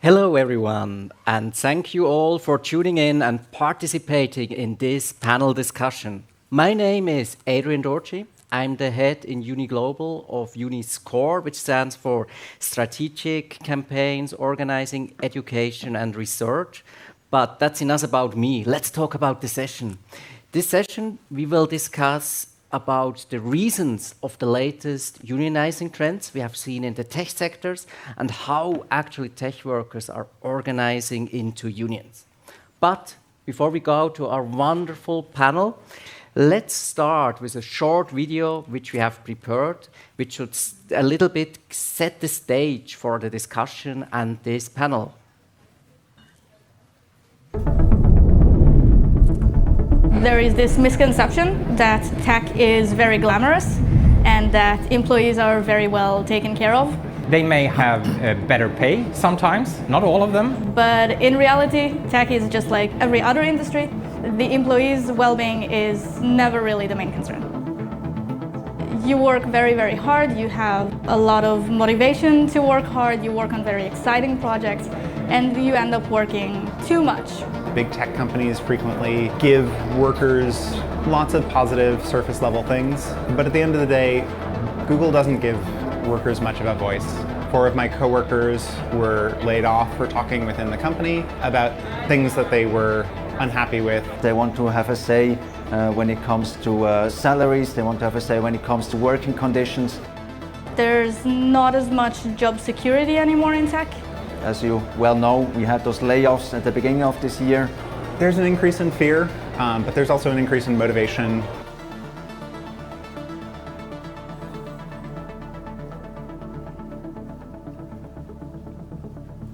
Hello everyone, and thank you all for tuning in and participating in this panel discussion. My name is Adrian Durtschi. I'm the head in Uni Global of UniScore, which stands for Strategic Campaigns, Organizing, Education and Research. But that's enough about me. Let's talk about the session. This session, we will discuss about the reasons of the latest unionizing trends we have seen in the tech sectors and how actually tech workers are organizing into unions. But before we go to our wonderful panel, let's start with a short video which we have prepared, which should a little bit set the stage for the discussion and this panel. There is this misconception that tech is very glamorous and that employees are very well taken care of. They may have better pay sometimes, not all of them. But in reality, tech is just like every other industry. The employee's well-being is never really the main concern. You work very, very hard. You have a lot of motivation to work hard. You work on very exciting projects, and you end up working too much. Big tech companies frequently give workers lots of positive surface level things, but at the end of the day, Google doesn't give workers much of a voice. 4 of my coworkers were laid off for talking within the company about things that they were unhappy with. They want to have a say when it comes to salaries, they want to have a say when it comes to working conditions. There's not as much job security anymore in tech. As you well know, we had those layoffs at the beginning of this year. There's an increase in fear, but there's also an increase in motivation.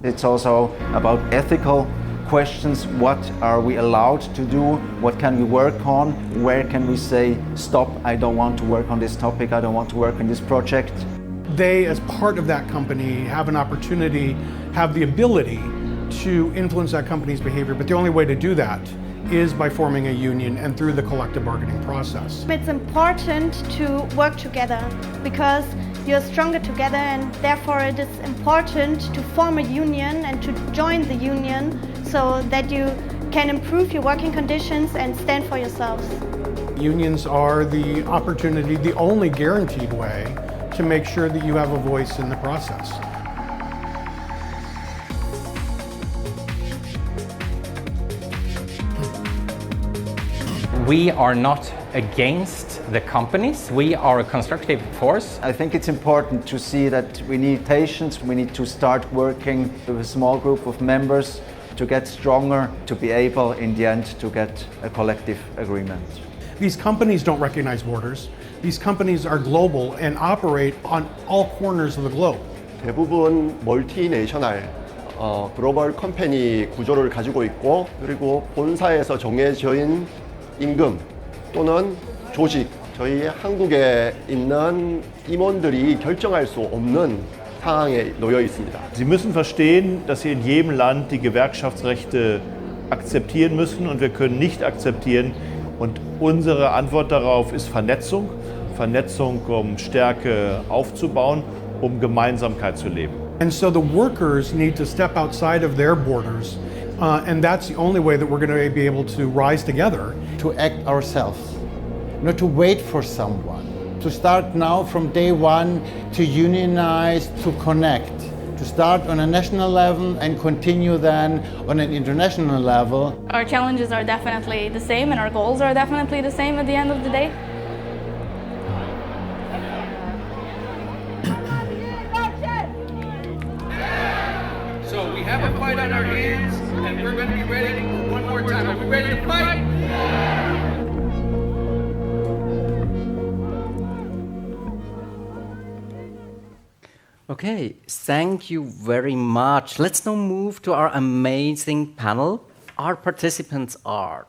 It's also about ethical questions. What are we allowed to do? What can we work on? Where can we say, stop, I don't want to work on this topic, I don't want to work on this project? They, as part of that company, have an opportunity, have the ability to influence that company's behavior, but the only way to do that is by forming a union and through the collective bargaining process. It's important to work together because you're stronger together, and therefore it is important to form a union and to join the union so that you can improve your working conditions and stand for yourselves. Unions are the opportunity, the only guaranteed way to make sure that you have a voice in the process. We are not against the companies. We are a constructive force. I think it's important to see that we need patience, we need to start working with a small group of members to get stronger, to be able in the end to get a collective agreement. These companies don't recognize borders. These companies are global and operate on all corners of the globe. 대부분 멀티내셔널 글로벌 컴퍼니 구조를 가지고 있고, 그리고 본사에서 정해진 임금 또는 조직, 저희 한국에 있는 임원들이 결정할 수 없는 상황에 놓여 있습니다. Sie müssen verstehen, dass Sie in jedem Land die Gewerkschaftsrechte akzeptieren müssen, und wir können nicht akzeptieren. Und unsere Antwort darauf ist Vernetzung. Vernetzung, um Stärke aufzubauen, um Gemeinsamkeit zu leben. And so the workers need to step outside of their borders, and that's the only way that we're going to be able to rise together. To act ourselves, not to wait for someone. To start now from day one to unionize, to connect. To start on a national level and continue then on an international level. Our challenges are definitely the same and our goals are definitely the same at the end of the day. So we have a fight on our hands and we're going to be ready one more time. Are we ready to fight? Okay, thank you very much. Let's now move to our amazing panel. Our participants are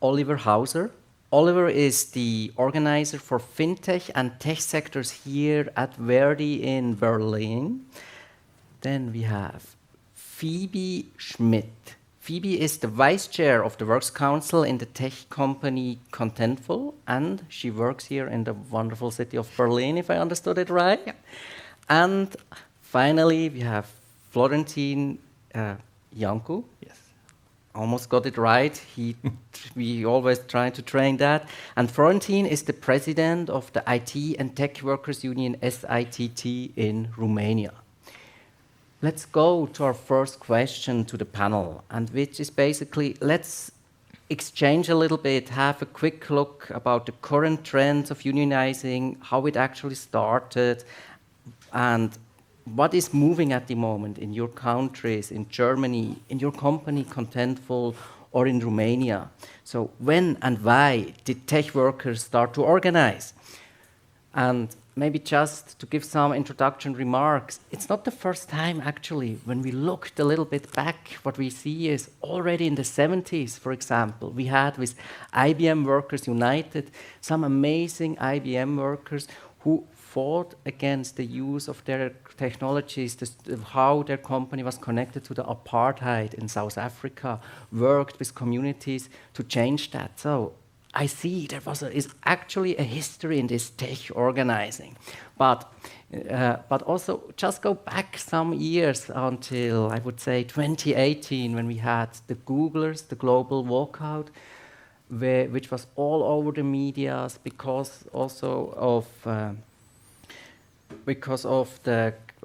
Oliver Hauser. Oliver is the organizer for fintech and tech sectors here at ver.di in Berlin. Then we have Phoebe Schmidt. Phoebe is the vice chair of the Works Council in the tech company Contentful, and she works here in the wonderful city of Berlin, if I understood it right. Yep. And finally, we have Florentin Iancu. Yes, almost got it right. We always try to train that. And Florentin is the president of the IT and Tech Workers Union SITT in Romania. Let's go to our first question to the panel, and which is basically, let's exchange a little bit, have a quick look about the current trends of unionizing, how it actually started, and what is moving at the moment in your countries, in Germany, in your company, Contentful, or in Romania. So when and why did tech workers start to organize? And maybe just to give some introduction remarks, it's not the first time actually, when we looked a little bit back, what we see is already in the 70s, for example, we had with IBM Workers United, some amazing IBM workers who fought against the use of their technologies, how their company was connected to the apartheid in South Africa, worked with communities to change that. So I see there is actually a history in this tech organizing. But also just go back some years until, I would say, 2018, when we had the Googlers, the global walkout, which was all over the media because also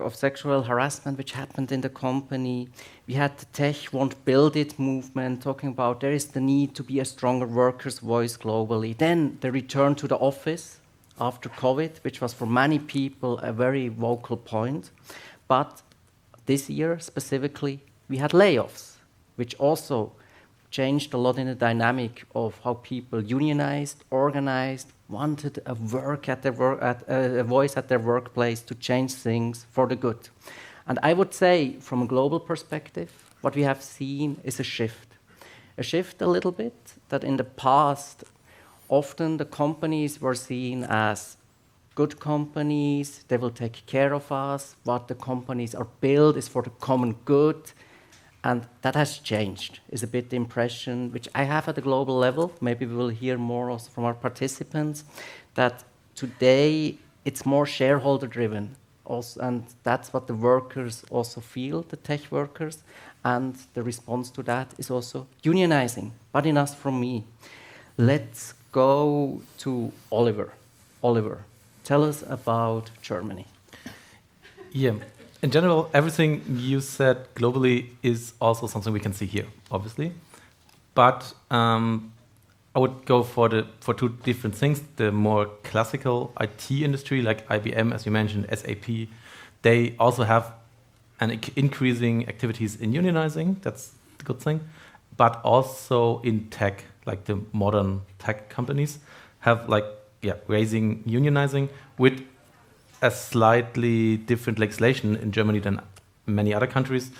of sexual harassment which happened in the company. We had the Tech Won't Build It movement talking about there is the need to be a stronger workers' voice globally. Then the return to the office after COVID, which was for many people a very vocal point. But this year specifically, we had layoffs, which also changed a lot in the dynamic of how people unionized, organized, wanted a voice at their workplace to change things for the good. And I would say, from a global perspective, what we have seen is a shift a little bit, that in the past, often the companies were seen as good companies, they will take care of us, what the companies are built is for the common good. And that has changed, is a bit the impression which I have at a global level. Maybe we will hear more also from our participants, that today it's more shareholder driven. Also, and that's what the workers also feel, the tech workers. And the response to that is also unionizing. But enough from me. Let's go to Oliver. Oliver, tell us about Germany. Yeah. In general, everything you said globally is also something we can see here, obviously. But I would go for two different things. The more classical IT industry, like IBM, as you mentioned, SAP, they also have an increasing activities in unionizing. That's the good thing. But also in tech, like the modern tech companies have raising unionizing with a slightly different legislation in Germany than many other countries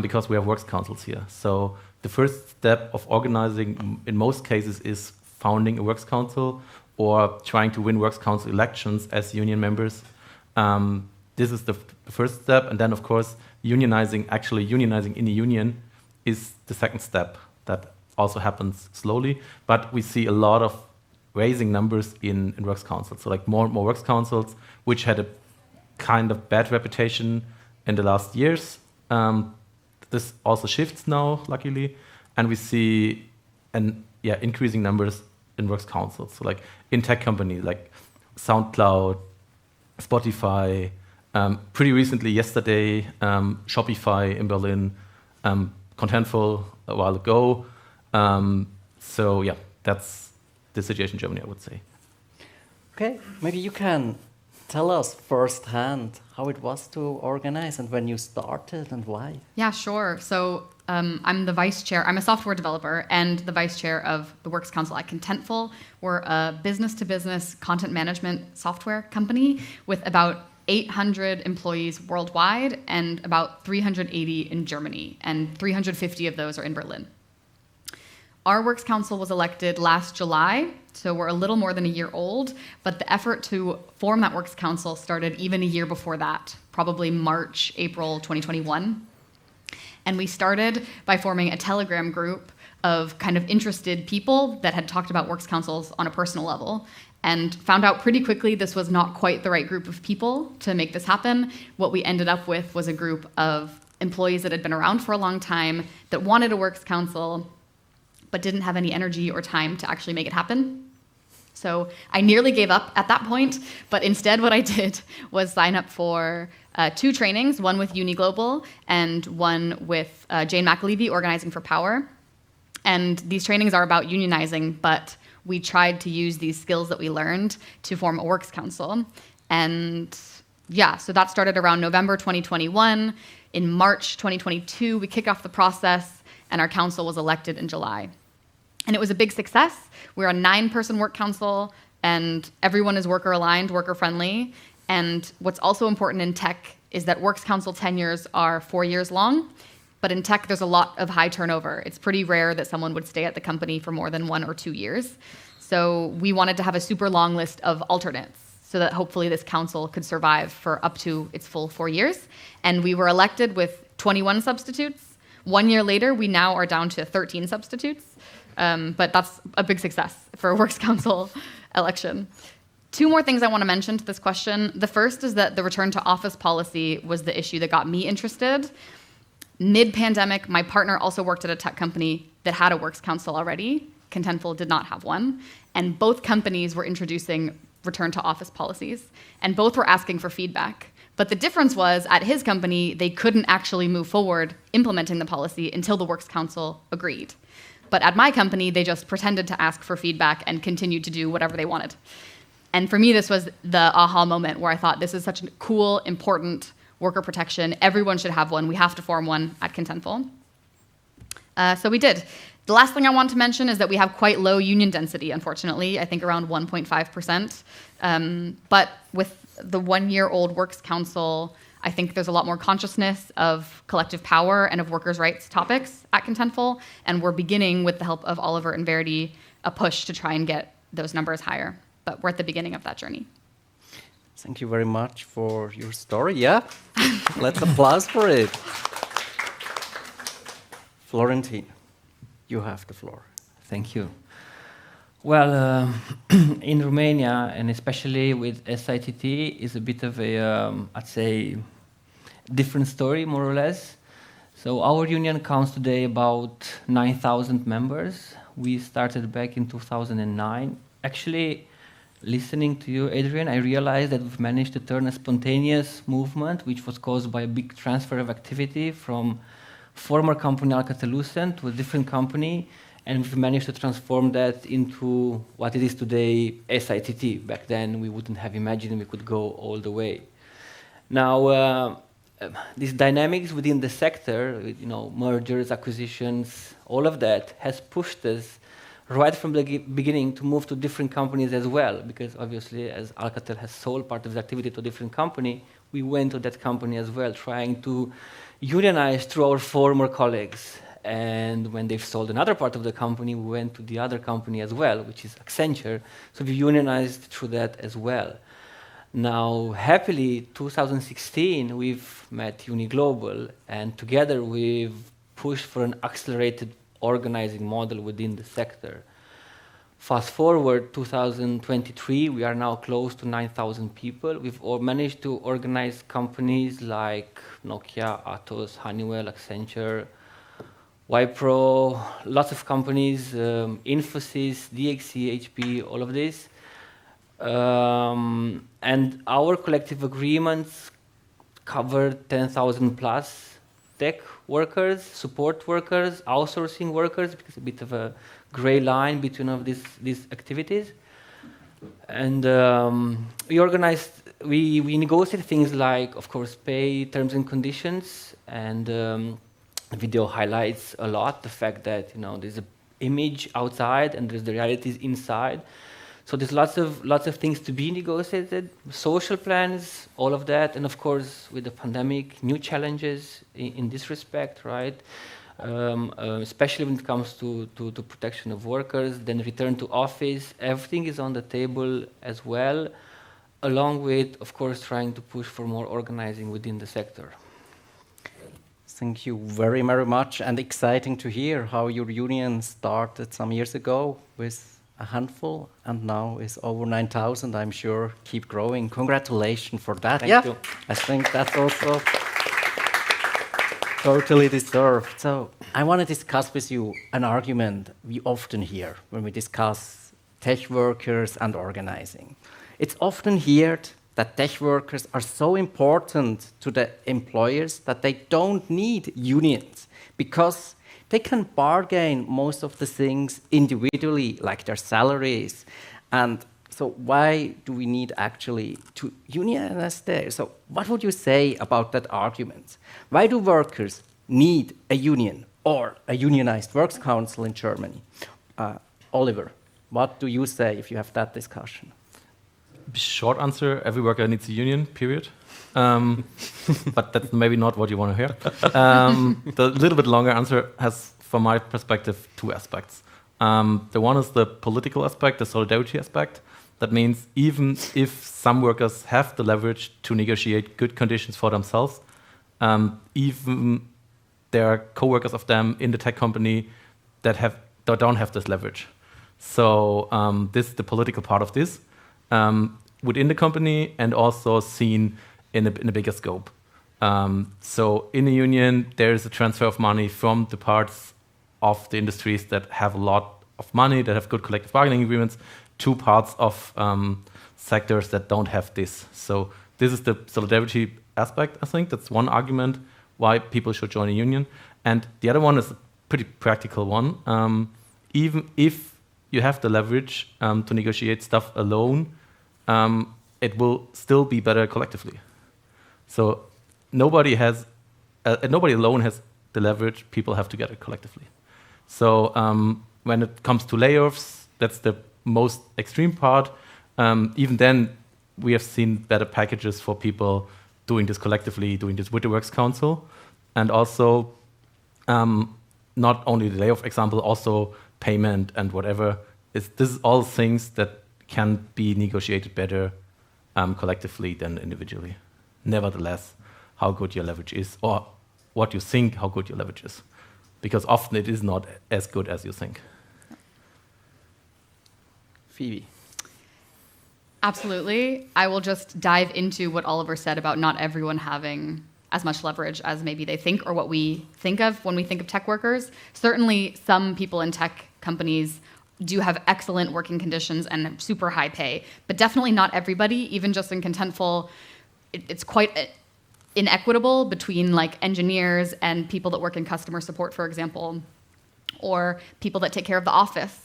because we have works councils here. So the first step of organizing in most cases is founding a works council or trying to win works council elections as union members. This is the first step. And then, of course, unionizing in a union is the second step. That also happens slowly. But we see a lot of raising numbers in works councils. So like more and more works councils, which had a kind of bad reputation in the last years. This also shifts now, luckily. And we see increasing numbers in works councils. So like in tech companies like SoundCloud, Spotify, pretty recently yesterday, Shopify in Berlin, Contentful a while ago. That's the situation in Germany, I would say. Okay, maybe you can tell us firsthand how it was to organize and when you started and why. Yeah, sure. So I'm the vice chair. I'm a software developer and the vice chair of the Works Council at Contentful. We're a business-to-business content management software company with about 800 employees worldwide and about 380 in Germany, and 350 of those are in Berlin. Our Works Council was elected last July, so we're a little more than a year old, but the effort to form that Works Council started even a year before that, probably March, April 2021. And we started by forming a Telegram group of kind of interested people that had talked about Works Councils on a personal level, and found out pretty quickly this was not quite the right group of people to make this happen. What we ended up with was a group of employees that had been around for a long time that wanted a works council but didn't have any energy or time to actually make it happen. So I nearly gave up at that point, but instead what I did was sign up for 2 trainings, one with Uni Global and one with Jane McAlevey, Organizing for Power. And these trainings are about unionizing, but we tried to use these skills that we learned to form a works council. And yeah, so that started around November 2021. In March 2022, we kicked off the process, and our council was elected in July. And it was a big success. We're a 9-person work council, and everyone is worker aligned, worker friendly. And what's also important in tech is that works council tenures are 4 years long. But in tech, there's a lot of high turnover. It's pretty rare that someone would stay at the company for more than 1 or 2 years. So we wanted to have a super long list of alternates so that hopefully this council could survive for up to its full 4 years. And we were elected with 21 substitutes. 1 year later, we now are down to 13 substitutes. But that's a big success for a works council election. 2 more things I want to mention to this question. The first is that the return to office policy was the issue that got me interested. Mid-pandemic, my partner also worked at a tech company that had a works council already. Contentful did not have one. And both companies were introducing return to office policies. And both were asking for feedback. But the difference was, at his company, they couldn't actually move forward implementing the policy until the works council agreed. But at my company, they just pretended to ask for feedback and continued to do whatever they wanted. And for me, this was the aha moment where I thought, this is such a cool, important worker protection. Everyone should have one. We have to form one at Contentful. So we did. The last thing I want to mention is that we have quite low union density, unfortunately, I think around 1.5%. But with the 1-year-old works council, I think there's a lot more consciousness of collective power and of workers' rights topics at Contentful, and we're beginning, with the help of Oliver and ver.di, a push to try and get those numbers higher. But we're at the beginning of that journey. Thank you very much for your story. Yeah, let's applause for it. Florentin, you have the floor. Thank you. Well, in Romania, and especially with SITT, is a bit of a, I'd say, different story, more or less. So our union counts today about 9,000 members. We started back in 2009. Actually, listening to you, Adrian, I realized that we've managed to turn a spontaneous movement, which was caused by a big transfer of activity from former company Alcatel-Lucent to a different company, and we've managed to transform that into what it is today, SITT. Back then, we wouldn't have imagined we could go all the way. Now, these dynamics within the sector, mergers, acquisitions, all of that has pushed us right from the beginning to move to different companies as well, because obviously, as Alcatel has sold part of the activity to a different company, we went to that company as well, trying to unionize through our former colleagues. And when they've sold another part of the company, we went to the other company as well, which is Accenture. So we unionized through that as well. Now, happily, 2016, we've met Uni Global, and together we've pushed for an accelerated organizing model within the sector. Fast forward 2023, we are now close to 9,000 people. We've managed to organize companies like Nokia, Atos, Honeywell, Accenture, Wipro, lots of companies, Infosys, DXC, HP, all of this. And our collective agreements cover 10,000 plus tech workers, support workers, outsourcing workers, because a bit of a gray line between of these activities. And we negotiate things like, of course, pay, terms and conditions, and the video highlights a lot the fact that there's an image outside and there's the realities inside. So there's lots of things to be negotiated, social plans, all of that, and of course with the pandemic, new challenges in this respect, right? Especially when it comes to protection of workers, then return to office. Everything is on the table as well, along with, of course, trying to push for more organizing within the sector. Thank you very, very much, and exciting to hear how your union started some years ago with a handful, and now is over 9,000. I'm sure keep growing. Congratulations for that. Thank you. I think that's also Totally deserved. So I want to discuss with you an argument we often hear when we discuss tech workers and organizing. It's often heard that tech workers are so important to the employers that they don't need unions because they can bargain most of the things individually, like their salaries. And so why do we need actually to unionize there? So what would you say about that argument? Why do workers need a union or a unionized works council in Germany? Oliver, what do you say if you have that discussion? Short answer, every worker needs a union, period. But that's maybe not what you want to hear. The little bit longer answer has, from my perspective, two aspects. The one is the political aspect, the solidarity aspect. That means even if some workers have the leverage to negotiate good conditions for themselves, even there are co-workers of them in the tech company that don't have this leverage. So this is the political part of this within the company and also seen in a bigger scope. So in a union, there is a transfer of money from the parts of the industries that have a lot of money, that have good collective bargaining agreements, to parts of sectors that don't have this. So this is the solidarity aspect, I think. That's one argument why people should join a union. And the other one is a pretty practical one. Even if you have the leverage to negotiate stuff alone, it will still be better collectively. So nobody alone has the leverage. People have to get it collectively. So when it comes to layoffs, that's the most extreme part. Even then, we have seen better packages for people doing this collectively, doing this with the Works Council. And also, not only the layoff example, also payment and whatever. This is all things that can be negotiated better collectively than individually. Nevertheless, how good your leverage is, or what you think how good your leverage is. Because often it is not as good as you think. Phoebe. Absolutely. I will just dive into what Oliver said about not everyone having as much leverage as maybe they think or what we think of when we think of tech workers. Certainly, some people in tech companies do have excellent working conditions and super high pay, but definitely not everybody. Even just in Contentful, it's quite inequitable between like engineers and people that work in customer support, for example, or people that take care of the office,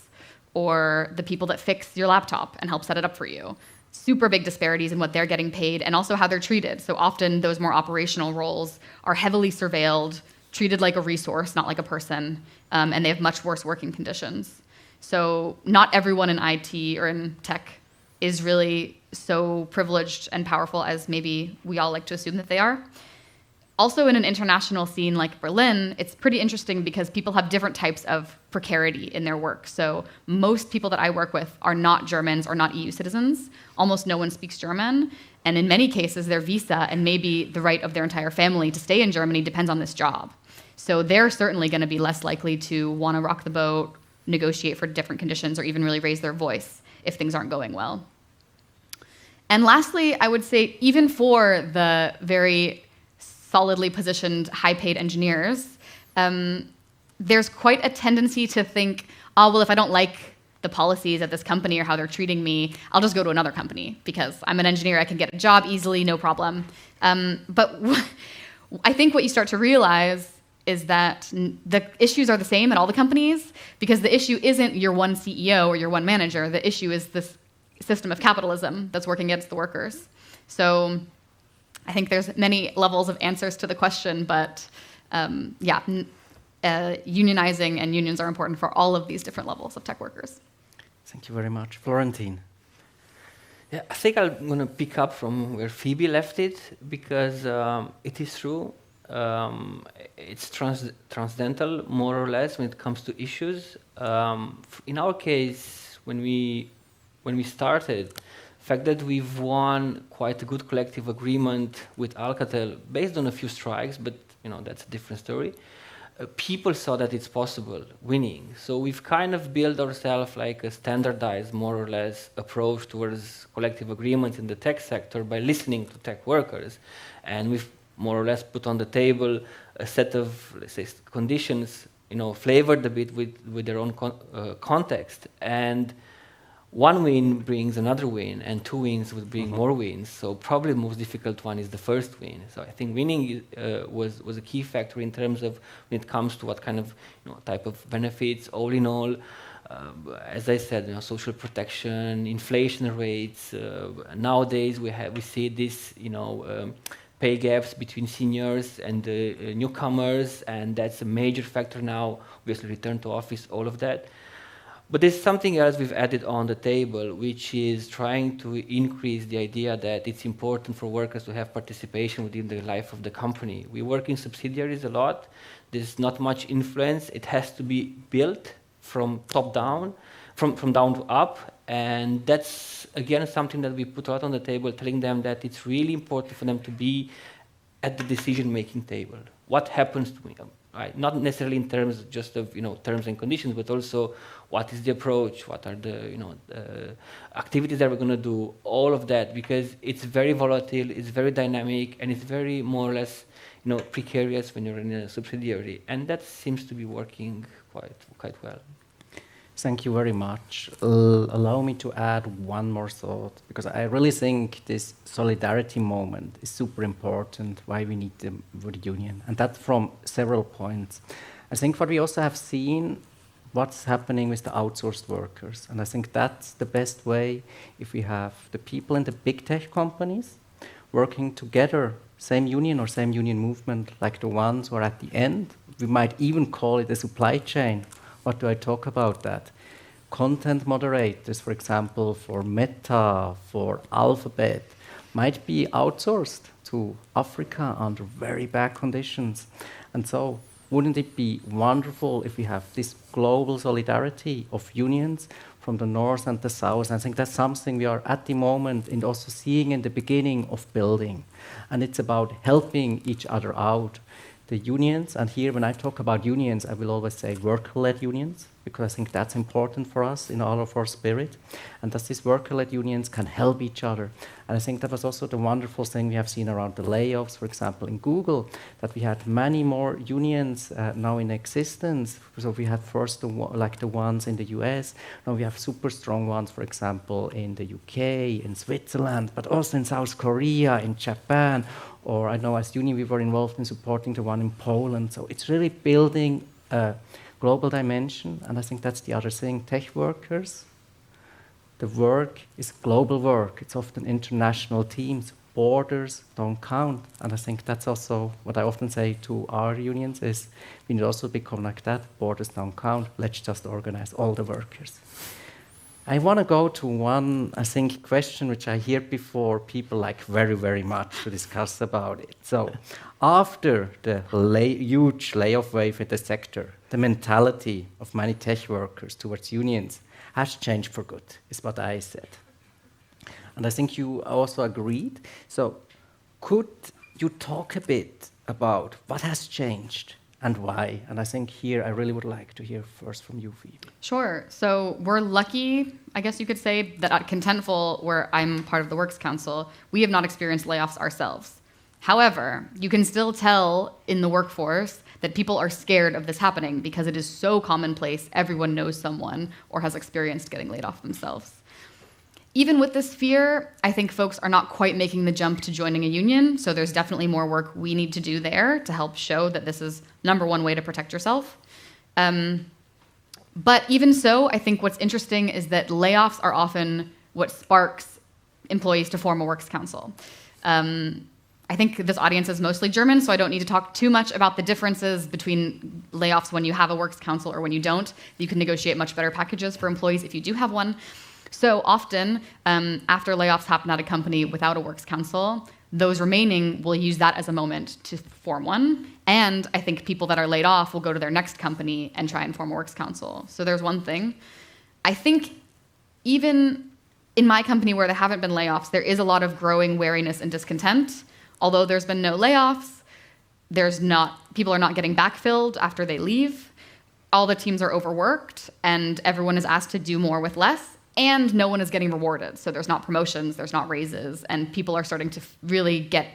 or the people that fix your laptop and help set it up for you. Super big disparities in what they're getting paid and also how they're treated. So often those more operational roles are heavily surveilled, treated like a resource, not like a person, and they have much worse working conditions. So not everyone in IT or in tech is really so privileged and powerful as maybe we all like to assume that they are. Also in an international scene like Berlin, it's pretty interesting because people have different types of precarity in their work. So most people that I work with are not Germans or not EU citizens. Almost no one speaks German. And in many cases, their visa and maybe the right of their entire family to stay in Germany depends on this job. So they're certainly going to be less likely to want to rock the boat, negotiate for different conditions, or even really raise their voice if things aren't going well. And lastly, I would say even for the very solidly positioned, high-paid engineers, there's quite a tendency to think, oh, well, if I don't like the policies at this company or how they're treating me, I'll just go to another company because I'm an engineer, I can get a job easily, no problem. But I think what you start to realize is that the issues are the same at all the companies because the issue isn't your one CEO or your one manager. The issue is this system of capitalism that's working against the workers. So I think there's many levels of answers to the question, but unionizing and unions are important for all of these different levels of tech workers. Thank you very much. Florentin. Yeah, I think I'm going to pick up from where Phoebe left it because it is true. It's transcendental, more or less, when it comes to issues. In our case, when we started, the fact that we've won quite a good collective agreement with Alcatel based on a few strikes, but that's a different story. People saw that it's possible winning. So we've kind of built ourselves like a standardized, more or less, approach towards collective agreements in the tech sector by listening to tech workers. And we've more or less put on the table a set of, let's say, conditions, flavored a bit with their own context. And one win brings another win, and two wins would bring more wins. So probably the most difficult one is the first win. So I think winning was a key factor in terms of when it comes to what kind of type of benefits. All in all, as I said, social protection, inflation rates. Nowadays we see this, pay gaps between seniors and newcomers, and that's a major factor now. Obviously, return to office, all of that. But there's something else we've added on the table, which is trying to increase the idea that it's important for workers to have participation within the life of the company. We work in subsidiaries a lot. There's not much influence. It has to be built from top down, from down to up. And that's, again, something that we put out on the table, telling them that it's really important for them to be at the decision-making table. What happens to me? Right? Not necessarily in terms just of terms and conditions, but also what is the approach, what are the activities that we're going to do, all of that, because it's very volatile, it's very dynamic, and it's very more or less precarious when you're in a subsidiary, and that seems to be working quite well. Thank you very much. Allow me to add one more thought, because I really think this solidarity moment is super important, why we need the union, and that from several points. I think what we also have seen, what's happening with the outsourced workers, and I think that's the best way if we have the people in the big tech companies working together, same union or same union movement, like the ones who are at the end. We might even call it a supply chain. What do I talk about that? Content moderators, for example, for Meta, for Alphabet, might be outsourced to Africa under very bad conditions. And so, wouldn't it be wonderful if we have this global solidarity of unions from the north and the south? I think that's something we are at the moment and also seeing in the beginning of building. And it's about helping each other out. The unions, and here when I talk about unions, I will always say worker-led unions, because I think that's important for us in all of our spirit, and that these worker-led unions can help each other. And I think that was also the wonderful thing we have seen around the layoffs, for example, in Google, that we had many more unions now in existence. So we had first the ones in the US, now we have super strong ones, for example, in the UK, in Switzerland, but also in South Korea, in Japan, or I know as Uni we were involved in supporting the one in Poland. So it's really building a global dimension, and I think that's the other thing. Tech workers, the work is global work. It's often international teams. Borders don't count. And I think that's also what I often say to our unions is we need to also become like that. Borders don't count. Let's just organize all the workers. I want to go to one, I think, question which I hear before people like very, very much to discuss about it. So after the huge layoff wave in the sector, the mentality of many tech workers towards unions has changed for good, is what I said. And I think you also agreed. So could you talk a bit about what has changed and why? And I think here I really would like to hear first from you, Phoebe. Sure. So we're lucky, I guess you could say, that at Contentful, where I'm part of the Works Council, we have not experienced layoffs ourselves. However, you can still tell in the workforce that people are scared of this happening because it is so commonplace. Everyone knows someone or has experienced getting laid off themselves. Even with this fear, I think folks are not quite making the jump to joining a union, so there's definitely more work we need to do there to help show that this is number one way to protect yourself. But even so, I think what's interesting is that layoffs are often what sparks employees to form a works council. I think this audience is mostly German, so I don't need to talk too much about the differences between layoffs when you have a works council or when you don't. You can negotiate much better packages for employees if you do have one. So often, after layoffs happen at a company without a works council, those remaining will use that as a moment to form one. And I think people that are laid off will go to their next company and try and form a works council. So there's one thing. I think even in my company where there haven't been layoffs, there is a lot of growing wariness and discontent. Although there's been no layoffs, people are not getting backfilled after they leave. All the teams are overworked and everyone is asked to do more with less. And no one is getting rewarded. So there's not promotions, there's not raises, and people are starting to really get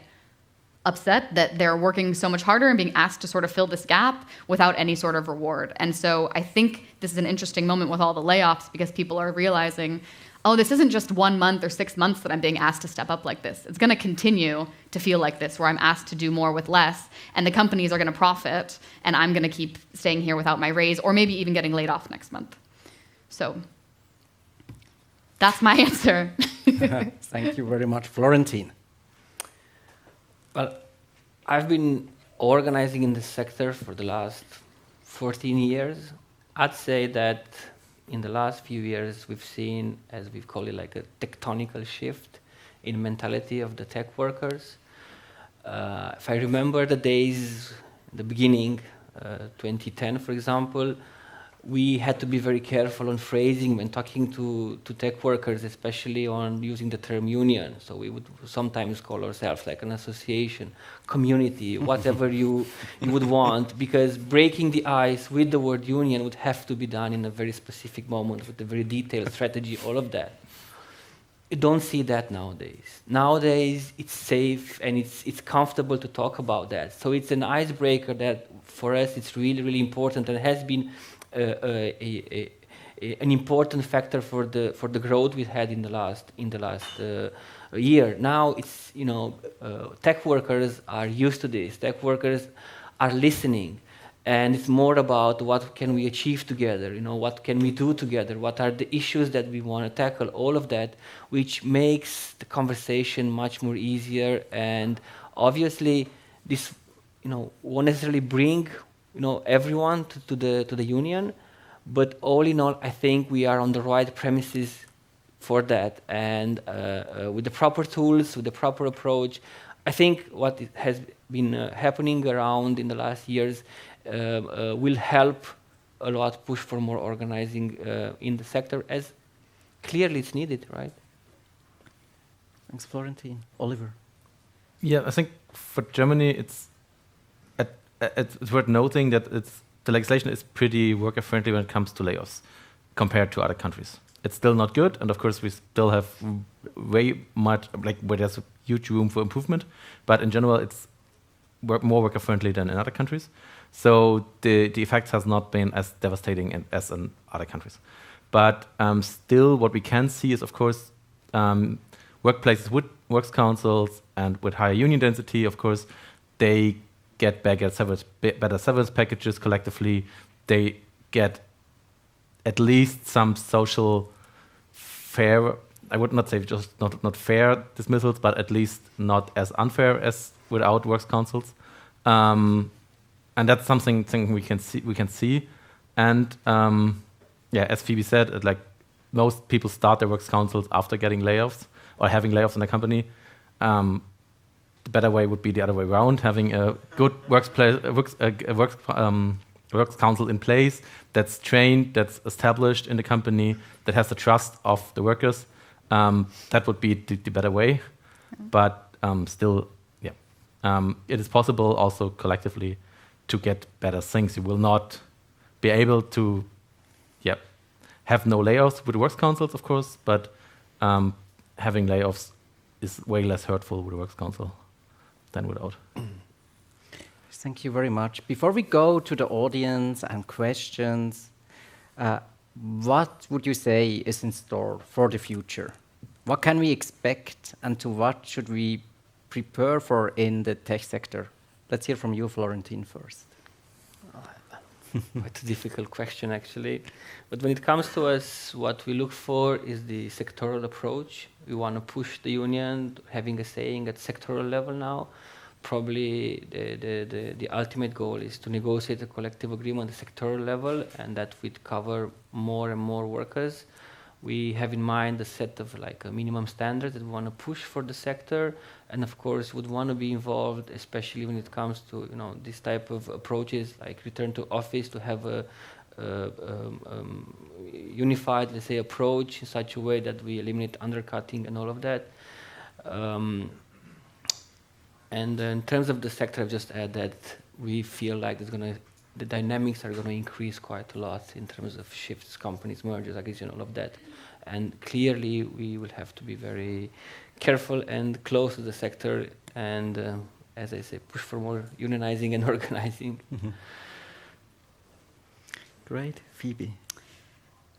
upset that they're working so much harder and being asked to sort of fill this gap without any sort of reward. And so I think this is an interesting moment with all the layoffs because people are realizing, oh, this isn't just 1 month or 6 months that I'm being asked to step up like this. It's going to continue to feel like this, where I'm asked to do more with less, and the companies are going to profit, and I'm going to keep staying here without my raise, or maybe even getting laid off next month. So that's my answer. Thank you very much. Florentin. Well, I've been organizing in this sector for the last 14 years. I'd say that in the last few years, we've seen, as we've called it, like a tectonical shift in mentality of the tech workers. If I remember the days, the beginning, 2010, for example, we had to be very careful on phrasing when talking to tech workers, especially on using the term union. So we would sometimes call ourselves like an association, community, whatever you would want, because breaking the ice with the word union would have to be done in a very specific moment with a very detailed strategy, all of that. You don't see that nowadays. Nowadays, it's safe and it's comfortable to talk about that. So it's an icebreaker that for us it's really, really important and has been an important factor for the growth we had in the last year. Now it's tech workers are used to this. Tech workers are listening, and it's more about what can we achieve together. What can we do together? What are the issues that we want to tackle? All of that, which makes the conversation much more easier. And obviously, this won't necessarily bring everyone to the union, but all in all, I think we are on the right premises for that. And with the proper tools, with the proper approach, I think what has been happening around in the last years will help a lot push for more organizing in the sector, as clearly it's needed, right? Thanks, Florentin. Oliver. Yeah, I think for Germany, it's worth noting that the legislation is pretty worker-friendly when it comes to layoffs compared to other countries. It's still not good, and of course we still have way much, where there's a huge room for improvement, but in general it's more worker-friendly than in other countries. So the effects has not been as devastating as in other countries. But still what we can see is, of course, workplaces with works councils and with higher union density, of course, they get better severance packages collectively. They get at least some social fair, I would not say just not fair dismissals, but at least not as unfair as without works councils. And that's something we can see. And as Phoebe said, most people start their works councils after getting layoffs or having layoffs in the company. The better way would be the other way around, having a good works council in place that's trained, that's established in the company, that has the trust of the workers. That would be the better way. But still, it is possible also collectively to get better things. You will not be able to have no layoffs with the works councils, of course, but having layoffs is way less hurtful with the works council than without. Thank you very much. Before we go to the audience and questions, what would you say is in store for the future? What can we expect, and to what should we prepare for in the tech sector? Let's hear from you, Florentin, first. It's a difficult question, actually. But when it comes to us, what we look for is the sectoral approach. We want to push the union, having a saying at sectoral level now. Probably the ultimate goal is to negotiate a collective agreement at the sectoral level, and that would cover more and more workers. We have in mind a set of a minimum standards that we want to push for the sector, and of course would want to be involved, especially when it comes to this type of approaches like return to office, to have a unified, let's say, approach in such a way that we eliminate undercutting and all of that. And in terms of the sector, I've just add that we feel like the dynamics are going to increase quite a lot in terms of shifts, companies, mergers, acquisitions, all of that. And clearly, we will have to be very careful and close to the sector and as I say, push for more unionizing and organizing. Great. Phoebe.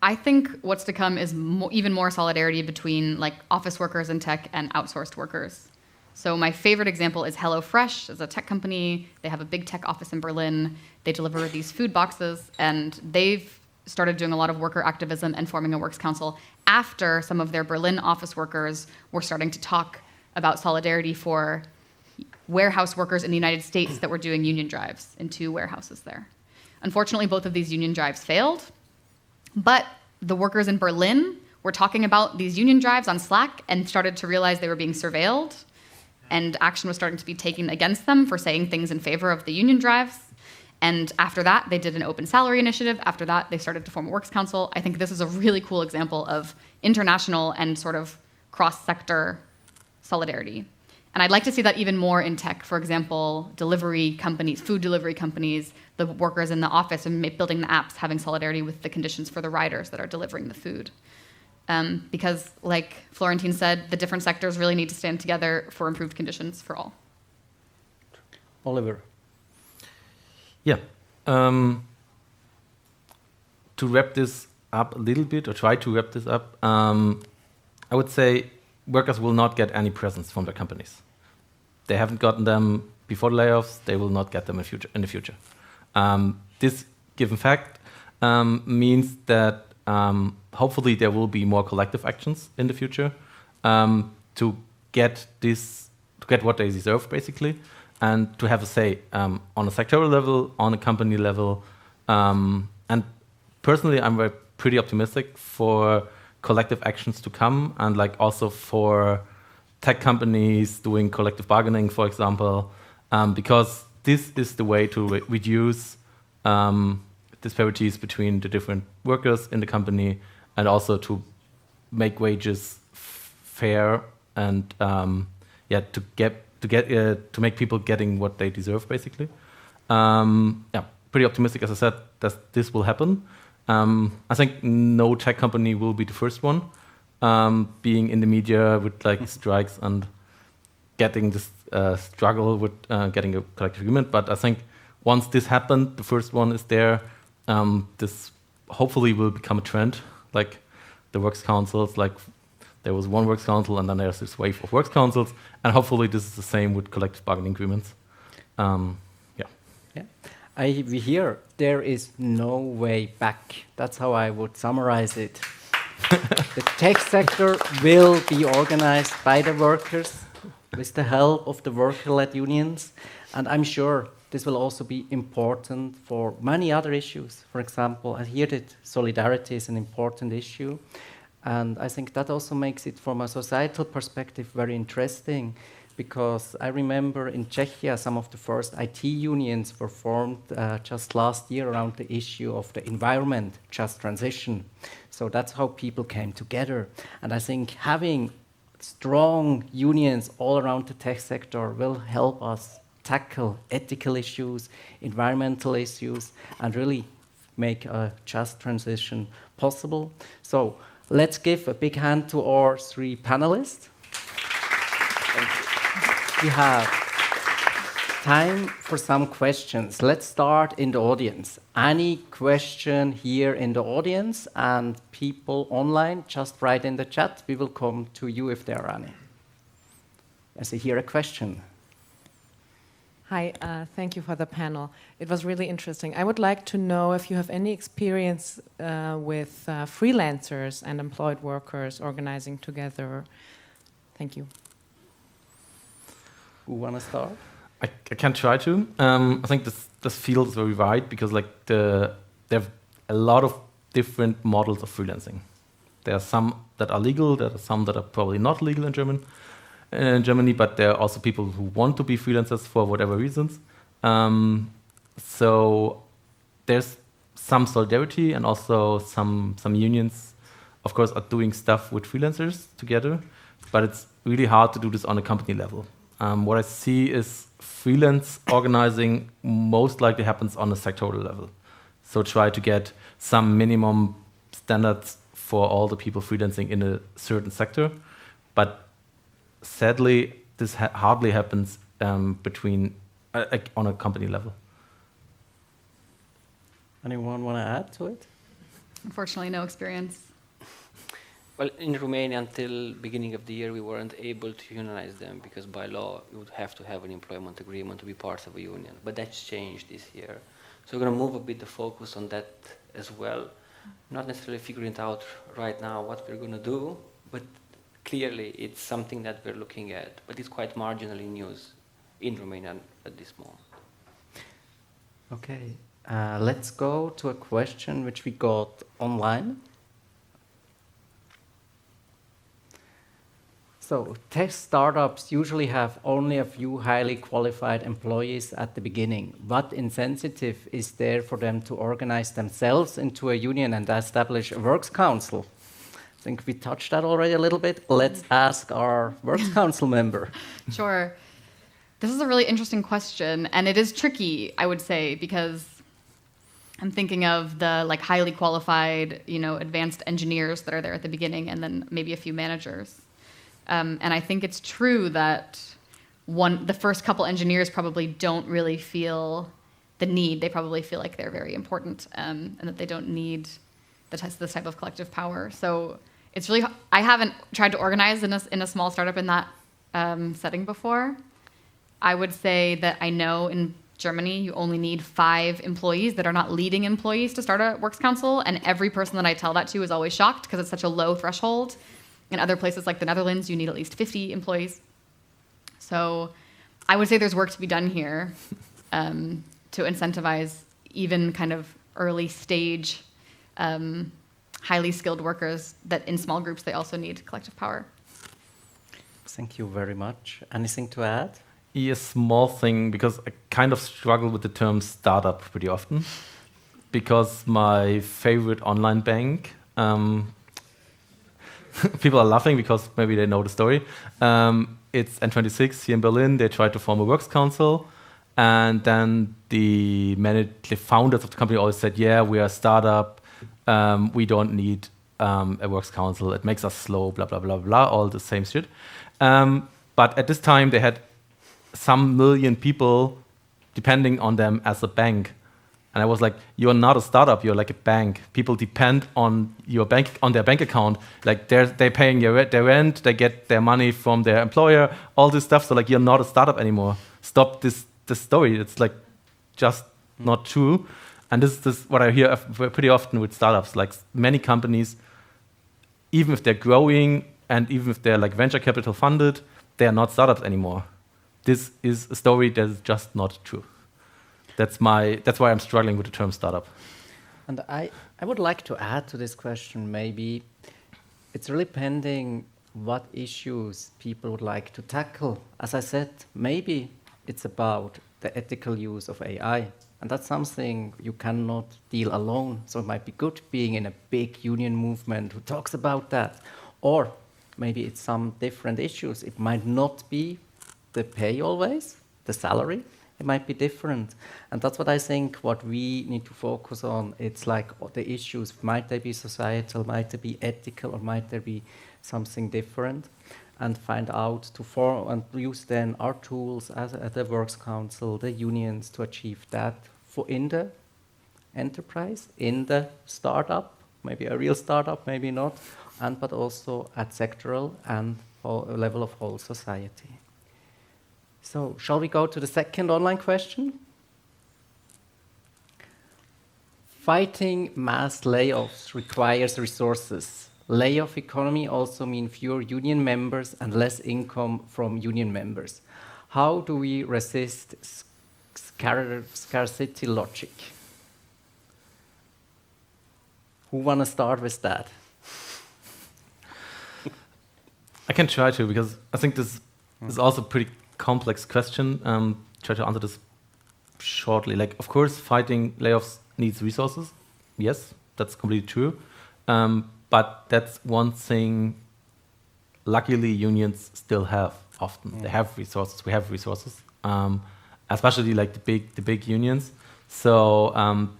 I think what's to come is even more solidarity between like office workers in tech and outsourced workers. So my favorite example is HelloFresh. It's a tech company. They have a big tech office in Berlin. They deliver these food boxes, and they've started doing a lot of worker activism and forming a works council after some of their Berlin office workers were starting to talk about solidarity for warehouse workers in the United States that were doing union drives in 2 warehouses there. Unfortunately, both of these union drives failed, but the workers in Berlin were talking about these union drives on Slack and started to realize they were being surveilled, and action was starting to be taken against them for saying things in favor of the union drives. And after that, they did an open salary initiative. After that, they started to form a works council. I think this is a really cool example of international and sort of cross-sector solidarity. And I'd like to see that even more in tech. For example, delivery companies, food delivery companies, the workers in the office and building the apps, having solidarity with the conditions for the riders that are delivering the food. Because, like Florentin said, the different sectors really need to stand together for improved conditions for all. Oliver. Yeah. To wrap this up a little bit, or try to wrap this up, I would say workers will not get any presents from their companies. They haven't gotten them before the layoffs. They will not get them in the future. This given fact means that hopefully there will be more collective actions in the future to get what they deserve, basically, and to have a say on a sectoral level, on a company level. And personally, I'm pretty optimistic for collective actions to come, and like also for tech companies doing collective bargaining, for example, because this is the way to reduce disparities between the different workers in the company, and also to make wages fair and to make people getting what they deserve, basically. Pretty optimistic, as I said, that this will happen. I think no tech company will be the first one being in the media with like strikes and getting this struggle with getting a collective agreement. But I think once this happened, the first one is there. This hopefully will become a trend, like the works councils. Like there was one works council, and then there's this wave of works councils, and hopefully this is the same with collective bargaining agreements. We hear there is no way back. That's how I would summarize it. The tech sector will be organized by the workers with the help of the worker-led unions, and I'm sure this will also be important for many other issues. For example, I hear that solidarity is an important issue, and I think that also makes it from a societal perspective very interesting, because I remember in Czechia some of the first IT unions were formed just last year around the issue of the environment, just transition. So that's how people came together. And I think having strong unions all around the tech sector will help us tackle ethical issues, environmental issues, and really make a just transition possible. So let's give a big hand to our 3 panelists. We have time for some questions. Let's start in the audience. Any question here in the audience, and people online, just write in the chat. We will come to you if there are any. I see here a question. Hi, thank you for the panel. It was really interesting. I would like to know if you have any experience with freelancers and employed workers organizing together. Thank you. Who want to start? I can try to. I think this field is very wide, because like there are a lot of different models of freelancing. There are some that are legal. There are some that are probably not legal in Germany, but there are also people who want to be freelancers for whatever reasons. So there's some solidarity, and also some unions, of course, are doing stuff with freelancers together, but it's really hard to do this on a company level. What I see is freelance organizing most likely happens on a sectoral level. So try to get some minimum standards for all the people freelancing in a certain sector. But sadly, this hardly happens between on a company level. Anyone want to add to it? Unfortunately, no experience. Well, in Romania, until beginning of the year, we weren't able to unionize them because by law, you would have to have an employment agreement to be part of a union. But that's changed this year. So we're going to move a bit the focus on that as well. Not necessarily figuring out right now what we're going to do, but clearly it's something that we're looking at. But it's quite marginal in news in Romania at this moment. Okay, let's go to a question which we got online. So, tech startups usually have only a few highly qualified employees at the beginning. What incentive is there for them to organize themselves into a union and establish a works council? I think we touched that already a little bit. Let's ask our works council member. Sure. This is a really interesting question, and it is tricky, I would say, because I'm thinking of the highly qualified, advanced engineers that are there at the beginning, and then maybe a few managers. And I think it's true that the first couple engineers probably don't really feel the need. They probably feel like they're very important, and that they don't need this type of collective power. So it's really, I haven't tried to organize in a small startup in that setting before. I would say that I know in Germany you only need 5 employees that are not leading employees to start a works council, and every person that I tell that to is always shocked because it's such a low threshold. In other places like the Netherlands, you need at least 50 employees. So I would say there's work to be done here to incentivize even kind of early stage, highly skilled workers that in small groups, they also need collective power. Thank you very much. Anything to add? A small thing, because I kind of struggle with the term startup pretty often, because my favorite online bank, people are laughing because maybe they know the story. It's N26 here in Berlin. They tried to form a works council, and then the founders of the company always said, "Yeah, we are a startup. We don't need a works council. It makes us slow. Blah blah blah blah. All the same shit." But at this time, they had some million people depending on them as a bank. And I was like, you're not a startup, you're like a bank. People depend on your bank, on their bank account. Like they're paying their rent, they get their money from their employer, all this stuff. So like, you're not a startup anymore. Stop this story. It's like just not true. And this is what I hear pretty often with startups. Like many companies, even if they're growing and even if they're like venture capital funded, they are not startups anymore. This is a story that is just not true. That's why I'm struggling with the term startup. And I would like to add to this question, maybe it's really pending what issues people would like to tackle. As I said, maybe it's about the ethical use of AI. And that's something you cannot deal alone. So it might be good being in a big union movement who talks about that. Or maybe it's some different issues. It might not be the pay always, the salary. It might be different. And that's what I think what we need to focus on. It's like the issues, might they be societal, might they be ethical, or might there be something different? And find out to form and use then our tools as the Works Council, the unions to achieve that in the enterprise, in the startup, maybe a real startup, maybe not, but also at sectoral and level of whole society. So, shall we go to the second online question? Fighting mass layoffs requires resources. Layoff economy also means fewer union members and less income from union members. How do we resist scarcity logic? Who want to start with that? I can try to, because I think this is also a pretty complex question. Try to answer this shortly. Like, of course, fighting layoffs needs resources. Yes, that's completely true. But that's one thing, luckily, unions still have often. They have resources. We have resources, especially like the big unions. So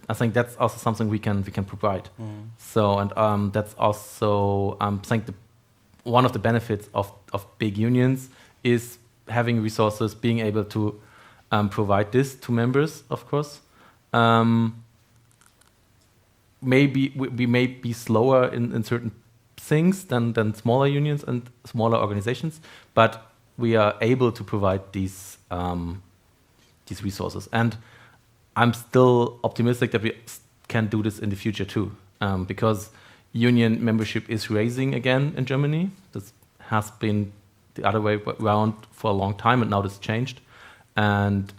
I think that's also something we can provide. So and that's also I think one of the benefits of big unions is having resources, being able to provide this to members, of course. Maybe we may be slower in certain things than smaller unions and smaller organizations, but we are able to provide these resources. And I'm still optimistic that we can do this in the future too, because union membership is rising again in Germany. This has been the other way around for a long time, and now this changed. And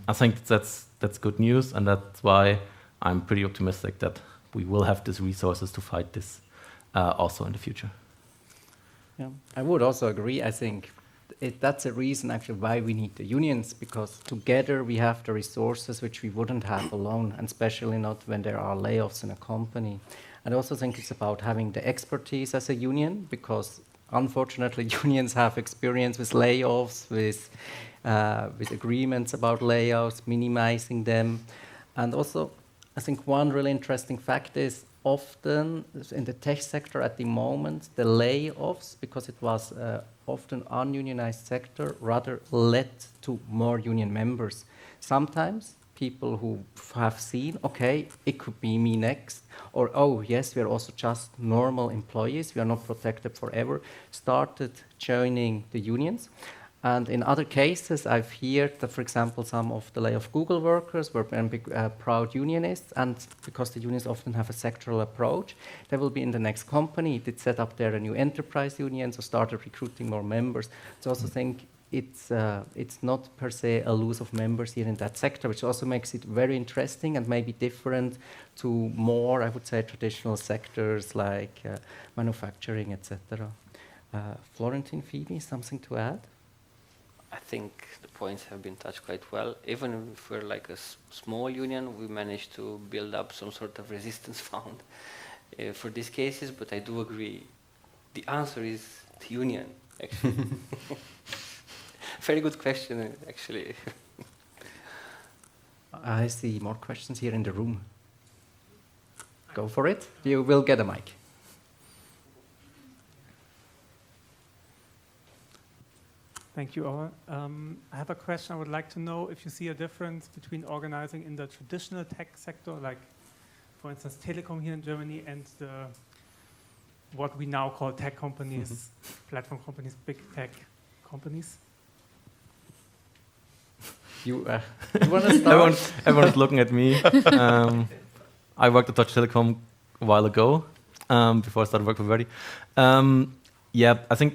I think that's good news, and that's why I'm pretty optimistic that we will have these resources to fight this also in the future. Yeah, I would also agree. I think that's a reason actually why we need the unions, because together we have the resources which we wouldn't have alone, and especially not when there are layoffs in a company. I also think it's about having the expertise as a union, because unfortunately unions have experience with layoffs, with agreements about layoffs, minimizing them. And also, I think one really interesting fact is often in the tech sector at the moment, the layoffs, because it was often ununionized sector, rather led to more union members. Sometimes people who have seen, okay, it could be me next, or oh yes, we are also just normal employees, we are not protected forever, started joining the unions. And in other cases, I've heard that, for example, some of the layoff Google workers were proud unionists, and because the unions often have a sectoral approach, they will be in the next company. They set up there a new enterprise union, so started recruiting more members. So I also think it's not per se a loss of members here in that sector, which also makes it very interesting and maybe different to more, I would say, traditional sectors like manufacturing, etc. Florentin, Phoebe, something to add? I think the points have been touched quite well. Even if we're like a small union, we managed to build up some sort of resistance fund for these cases, but I do agree. The answer is the union, actually. Very good question, actually. I see more questions here in the room. Go for it. You will get a mic. Thank you all. I have a question. I would like to know if you see a difference between organizing in the traditional tech sector, like, for instance, Telecom here in Germany, and what we now call tech companies, platform companies, big tech companies. You want to start? Everyone's looking at me. I worked at Deutsche Telekom a while ago, before I started working for ver.di. Yeah, I think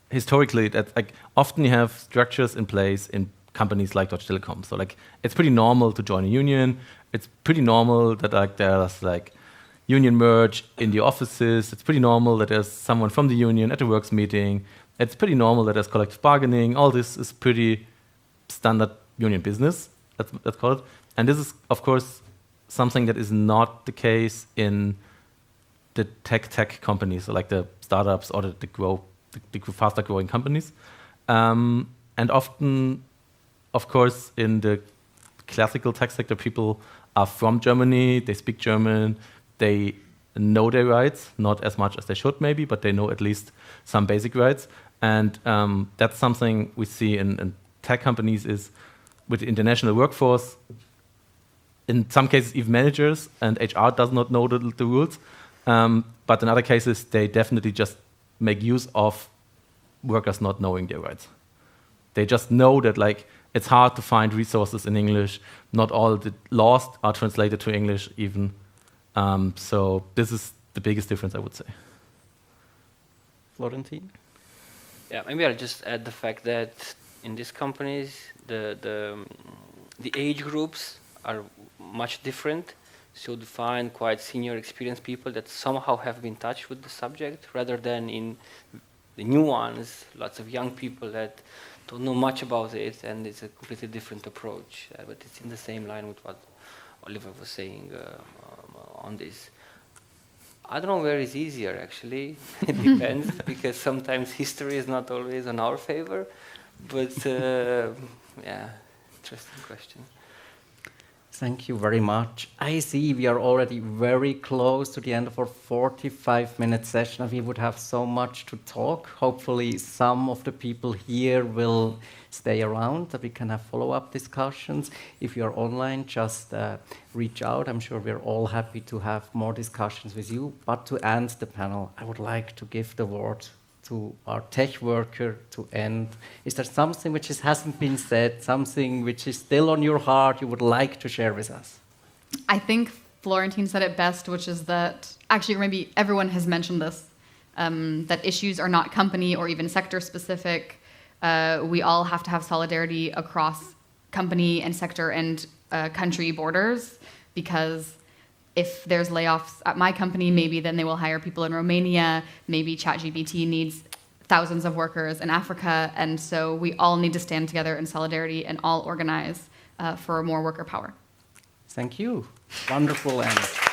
historically, that like often you have structures in place in companies like Deutsche Telekom. So like it's pretty normal to join a union. It's pretty normal that like there's like union merge in the offices. It's pretty normal that there's someone from the union at the works meeting. It's pretty normal that there's collective bargaining. All this is pretty standard union business, let's call it. And this is, of course, something that is not the case in the tech companies, so like the startups or the faster growing companies. And often, of course, in the classical tech sector, people are from Germany, they speak German, they know their rights, not as much as they should maybe, but they know at least some basic rights. And that's something we see in tech companies is with the international workforce, in some cases even managers and HR does not know the rules. But in other cases, they definitely just make use of workers not knowing their rights. They just know that like it's hard to find resources in English. Not all the laws are translated to English even. So this is the biggest difference, I would say. Florentin? Yeah, maybe I'll just add the fact that in these companies, the age groups are much different. So you find quite senior, experienced people that somehow have been touched with the subject, rather than in the new ones, lots of young people that don't know much about it, and it's a completely different approach. But it's in the same line with what Oliver was saying on this. I don't know where it's easier, actually. It depends, because sometimes history is not always in our favor. But yeah, interesting question. Thank you very much. I see we are already very close to the end of our 45-minute session, and we would have so much to talk. Hopefully some of the people here will stay around, that we can have follow-up discussions. If you're online, just reach out. I'm sure we're all happy to have more discussions with you. But to end the panel, I would like to give the word to our tech worker to end. Is there something which hasn't been said, something which is still on your heart you would like to share with us? I think Florentin said it best, which is that, actually maybe everyone has mentioned this, that issues are not company or even sector specific. We all have to have solidarity across company and sector and country borders, because if there's layoffs at my company, maybe then they will hire people in Romania. Maybe ChatGPT needs thousands of workers in Africa. And so we all need to stand together in solidarity and all organize for more worker power. Thank you. Wonderful end.